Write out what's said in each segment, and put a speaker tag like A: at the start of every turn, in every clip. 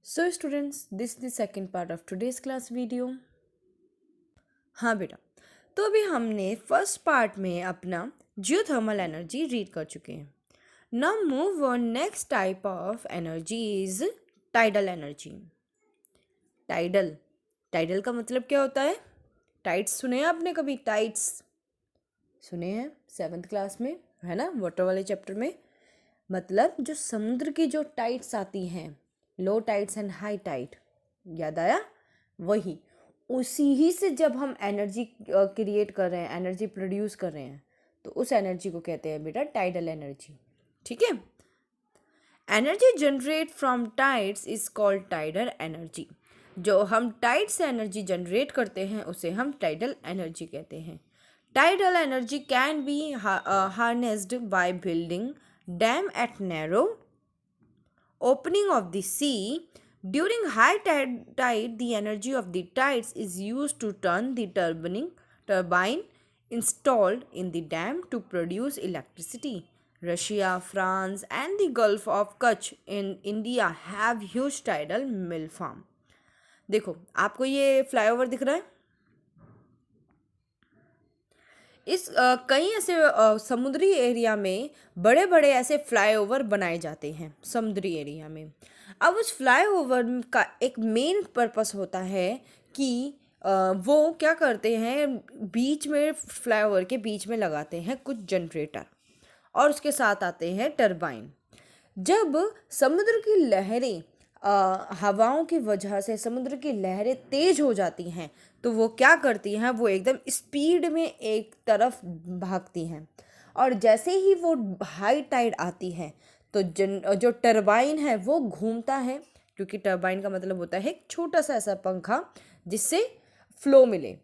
A: So students, this is the second part of today's class video. हाँ बेटा, तो अभी हमने फर्स्ट पार्ट में अपना जियोथर्मल एनर्जी रीड कर चुके हैं. Now move on. Next type of energy is tidal energy. Tidal tidal का मतलब क्या होता है? टाइड्स सुने हैं आपने कभी? टाइड्स सुने हैं 7th क्लास में, है ना, वाटर वाले चैप्टर में. मतलब जो समुद्र की जो टाइड्स आती हैं, low tides and high tide, याद आया? वही उसी ही से जब हम एनर्जी क्रिएट कर रहे हैं, एनर्जी प्रोड्यूस कर रहे हैं, तो उस एनर्जी को कहते हैं बेटा टाइडल एनर्जी. ठीक है. Energy generate from tides is called tidal energy. जो हम टाइड से एनर्जी जनरेट करते हैं उसे हम टाइडल एनर्जी कहते हैं. Tidal energy can be harnessed by building dam at narrow opening of the sea. During high tide, the energy of the tides is used to turn the turbine installed in the dam to produce electricity. Russia, France, and the Gulf of Kutch in India have huge tidal mill farm. देखो, आपको ये flyover दिख रहा है? इस कई ऐसे समुद्री एरिया में बड़े बड़े ऐसे फ्लाईओवर बनाए जाते हैं समुद्री एरिया में. अब उस फ्लाईओवर का एक मेन पर्पस होता है कि वो क्या करते हैं, बीच में फ्लाईओवर के बीच में लगाते हैं कुछ जनरेटर और उसके साथ आते हैं टरबाइन. जब समुद्र की लहरें हवाओं की वजह से समुद्र की लहरें तेज हो जाती हैं तो वो क्या करती हैं, वो एकदम स्पीड में एक तरफ भागती हैं. और जैसे ही वो हाई टाइड आती है तो जो टरबाइन है वो घूमता है, क्योंकि टरबाइन का मतलब होता है एक छोटा सा ऐसा पंखा जिससे फ्लो मिले.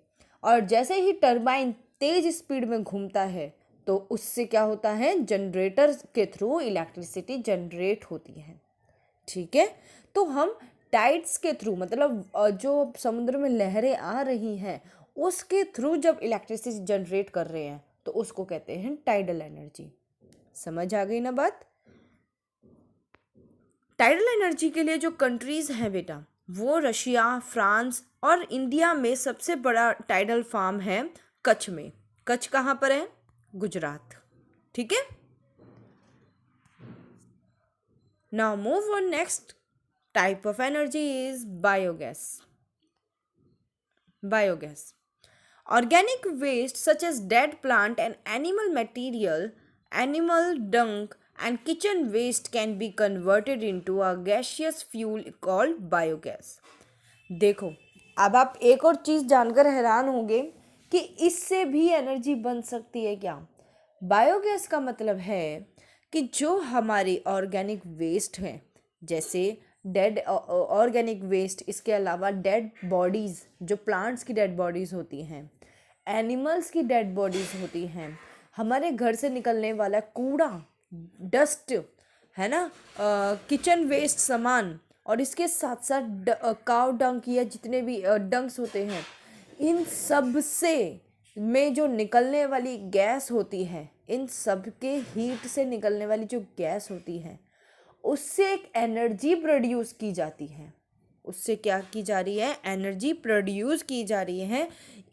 A: और जैसे ही टरबाइन तेज स्पीड में घूमता है तो उससे क्या होता है, जनरेटर के थ्रू इलेक्ट्रिसिटी जनरेट होती है. ठीक है. तो हम टाइड्स के थ्रू, मतलब जो समुद्र में लहरें आ रही हैं उसके थ्रू जब इलेक्ट्रिसिटी जनरेट कर रहे हैं तो उसको कहते हैं टाइडल एनर्जी. समझ आ गई ना बात? टाइडल एनर्जी के लिए जो कंट्रीज हैं बेटा, वो रशिया, फ्रांस और इंडिया में सबसे बड़ा टाइडल फार्म है कच्छ में. कच्छ कहाँ पर है? गुजरात. ठीक है. Now move on. Next type of energy is biogas. Biogas. Organic waste such as dead plant and animal material, animal dung and kitchen waste can be converted into a gaseous fuel called biogas. देखो, अब आप एक और चीज़ जानकर हैरान होंगे कि इससे भी एनर्जी बन सकती है क्या? बायोगैस का मतलब है कि जो हमारे ऑर्गेनिक वेस्ट हैं, जैसे डेड ऑर्गेनिक वेस्ट, इसके अलावा डेड बॉडीज़, जो प्लांट्स की डेड बॉडीज़ होती हैं, एनिमल्स की डेड बॉडीज़ होती हैं, हमारे घर से निकलने वाला कूड़ा, डस्ट, है ना, किचन वेस्ट सामान, और इसके साथ साथ काव डंक या जितने भी डंक्स होते हैं, इन सब से में जो निकलने वाली गैस होती है, इन सब के हीट से निकलने वाली जो गैस होती है उससे एक एनर्जी प्रोड्यूस की जाती है. उससे क्या की जा रही है? एनर्जी प्रोड्यूस की जा रही है.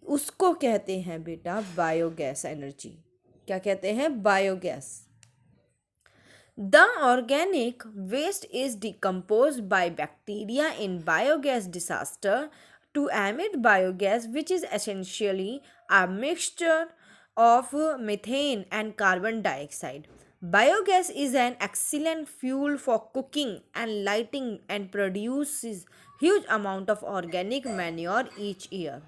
A: उसको कहते हैं बेटा बायोगैस एनर्जी. क्या कहते हैं? Biogas. The organic waste is decomposed by bacteria in biogas disaster to emit biogas, which is essentially a mixture of methane and carbon dioxide. Biogas is an excellent fuel for cooking and lighting and produces huge amount of organic manure each year.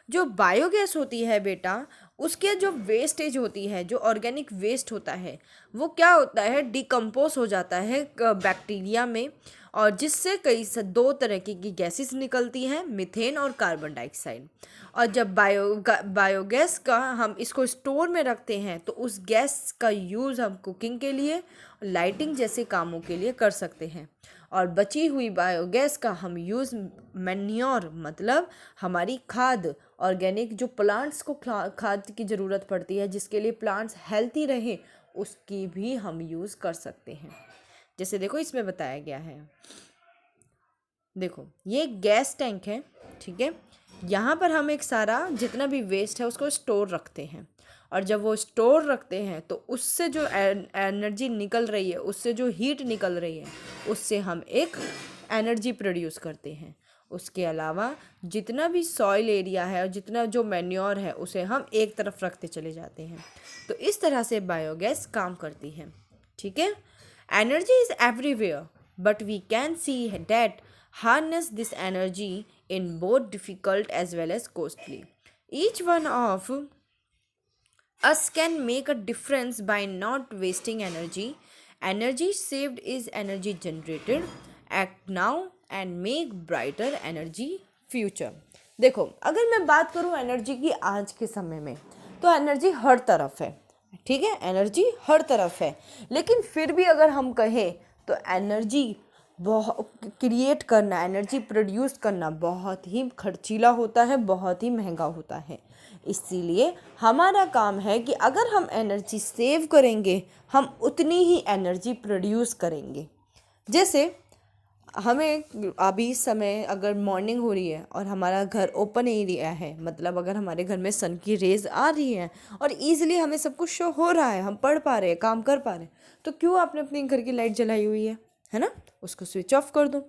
A: जो biogas होती है बेटा, उसके जो wastage होती है, जो organic waste होता है, वो क्या होता है, डिकम्पोज हो जाता है बैक्टीरिया में, और जिससे दो तरह की गैसेस निकलती हैं, मीथेन और कार्बन डाइऑक्साइड. और जब बायोगैस का हम इसको स्टोर में रखते हैं तो उस गैस का यूज़ हम कुकिंग के लिए, लाइटिंग जैसे कामों के लिए कर सकते हैं. और बची हुई बायोगैस का हम यूज़ मैन्योर, मतलब हमारी खाद, ऑर्गेनिक जो प्लांट्स को खाद की ज़रूरत पड़ती है जिसके लिए प्लांट्स हेल्थी रहें, उसकी भी हम यूज़ कर सकते हैं. जैसे देखो इसमें बताया गया है. देखो ये गैस टैंक है, ठीक है। यहाँ पर हम एक सारा जितना भी वेस्ट है उसको स्टोर रखते हैं, और जब वो स्टोर रखते हैं तो उससे जो एनर्जी निकल रही है, उससे जो हीट निकल रही है, उससे हम एक एनर्जी प्रोड्यूस करते हैं। उसके अलावा जितना भी सॉइल एरिया है और जितना जो मैन्योर है उसे हम एक तरफ रखते चले जाते हैं। तो इस तरह से बायोगैस काम करती है, ठीक है। Energy is everywhere, but we can see that harness this energy in both difficult as well as costly. Each one of us can make a difference by not wasting energy. Energy saved is energy generated. Act now and make brighter energy future. देखो अगर मैं बात करूँ energy की आज के समय में, तो एनर्जी हर तरफ है, ठीक है। एनर्जी हर तरफ है, लेकिन फिर भी अगर हम कहें तो एनर्जी बहुत क्रिएट करना, एनर्जी प्रोड्यूस करना बहुत ही खर्चीला होता है, बहुत ही महंगा होता है। इसीलिए हमारा काम है कि अगर हम एनर्जी सेव करेंगे, हम उतनी ही एनर्जी प्रोड्यूस करेंगे। जैसे हमें अभी समय अगर मॉर्निंग हो रही है और हमारा घर ओपन एरिया है, मतलब अगर हमारे घर में सन की रेज आ रही है और ईजिली हमें सब कुछ शो हो रहा है, हम पढ़ पा रहे हैं, काम कर पा रहे हैं, तो क्यों आपने अपने घर की लाइट जलाई हुई है ना? उसको स्विच ऑफ कर दो।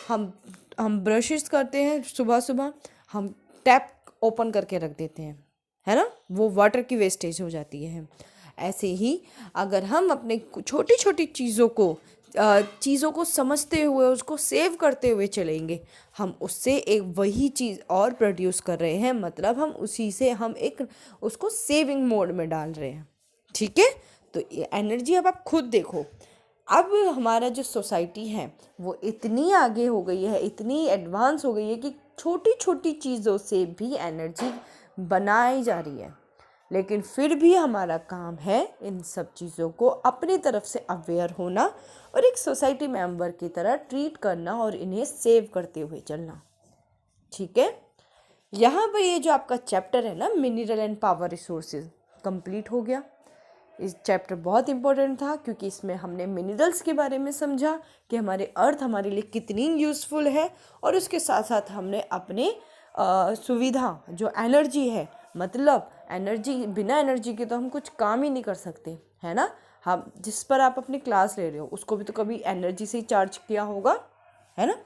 A: हम ब्रशेस करते हैं सुबह सुबह, हम टैप ओपन करके रख देते हैं, है ना? वो वाटर की वेस्टेज हो जाती है। ऐसे ही अगर हम अपने छोटी छोटी चीज़ों को समझते हुए उसको सेव करते हुए चलेंगे, हम उससे एक वही चीज़ और प्रोड्यूस कर रहे हैं, मतलब हम उसी से हम एक उसको सेविंग मोड में डाल रहे हैं, ठीक है। तो ये एनर्जी अब आप खुद देखो, अब हमारा जो सोसाइटी है वो इतनी आगे हो गई है, इतनी एडवांस हो गई है कि छोटी छोटी चीज़ों से भी एनर्जी बनाई जा रही है। लेकिन फिर भी हमारा काम है इन सब चीज़ों को अपनी तरफ से अवेयर होना और एक सोसाइटी मेंबर की तरह ट्रीट करना और इन्हें सेव करते हुए चलना, ठीक है। यहाँ पर ये जो आपका चैप्टर है ना, mineral and power resources, complete हो गया। इस चैप्टर बहुत इंपॉर्टेंट था क्योंकि इसमें हमने मिनरल्स के बारे में समझा कि हमारे अर्थ हमारे लिए कितनी यूज़फुल है, और उसके साथ साथ हमने अपने सुविधा जो एनर्जी है, मतलब एनर्जी, बिना एनर्जी के तो हम कुछ काम ही नहीं कर सकते, है ना। हम जिस पर आप अपनी क्लास ले रहे हो उसको भी तो कभी एनर्जी से ही चार्ज किया होगा, है ना।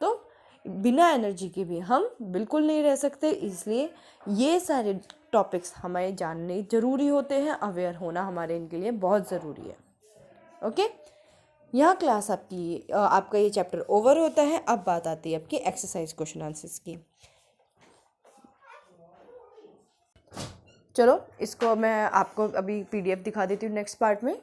A: तो बिना एनर्जी के भी हम बिल्कुल नहीं रह सकते, इसलिए ये सारे टॉपिक्स हमें जानने ज़रूरी होते हैं, अवेयर होना हमारे इनके लिए बहुत ज़रूरी है। ओके, यहाँ क्लास आपका ये चैप्टर ओवर होता है। अब बात आती है आपकी एक्सरसाइज क्वेश्चन आंसर्स की। चलो इसको मैं आपको अभी PDF दिखा देती हूँ नेक्स्ट पार्ट में।